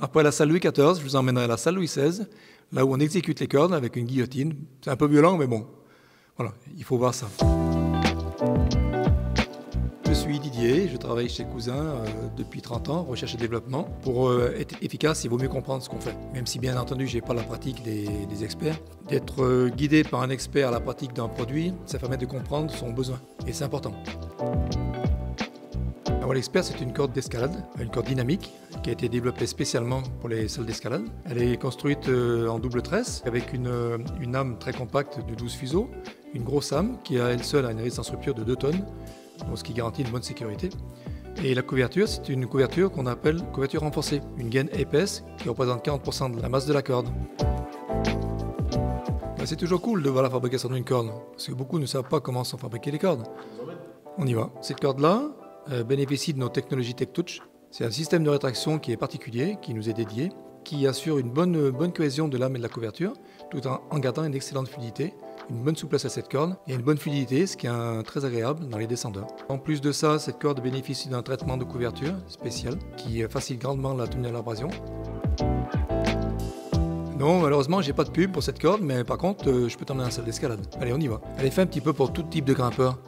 Après la salle Louis XIV, je vous emmènerai à la salle Louis XVI, là où on exécute les cordes avec une guillotine. C'est un peu violent, mais bon, voilà, il faut voir ça. Je suis Didier, je travaille chez Cousin depuis 30 ans, recherche et développement. Pour être efficace, il vaut mieux comprendre ce qu'on fait. Même si bien entendu, je n'ai pas la pratique des experts. D'être guidé par un expert à la pratique d'un produit, ça permet de comprendre son besoin. Et c'est important. Alors, l'expert, c'est une corde d'escalade, une corde dynamique, qui a été développée spécialement pour les salles d'escalade. Elle est construite en double tresse, avec une âme très compacte de 12 fuseaux, une grosse âme qui à elle seule a une résistance rupture de 2 tonnes, donc ce qui garantit une bonne sécurité. Et la couverture, c'est une couverture qu'on appelle couverture renforcée, une gaine épaisse qui représente 40% de la masse de la corde. C'est toujours cool de voir la fabrication d'une corde, parce que beaucoup ne savent pas comment sont fabriquées les cordes. On y va. Cette corde-là bénéficie de nos technologies TechTouch. C'est un système de rétraction qui est particulier, qui nous est dédié, qui assure une bonne cohésion de l'âme et de la couverture, tout en gardant une excellente fluidité, une bonne souplesse à cette corde et une bonne fluidité, ce qui est très agréable dans les descendeurs. En plus de ça, cette corde bénéficie d'un traitement de couverture spécial qui facilite grandement la tenue à l'abrasion. Non, malheureusement, j'ai pas de pub pour cette corde, mais par contre, je peux t'emmener dans la salle d'escalade. Allez, on y va. Elle est faite un petit peu pour tout type de grimpeur,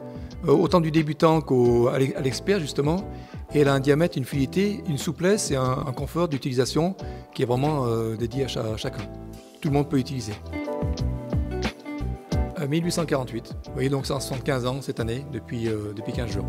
autant du débutant qu'à l'expert justement. Et elle a un diamètre, une fluidité, une souplesse et un confort d'utilisation qui est vraiment dédié à chacun. Tout le monde peut utiliser. 1848. Vous voyez donc 175 ans cette année, depuis 15 jours.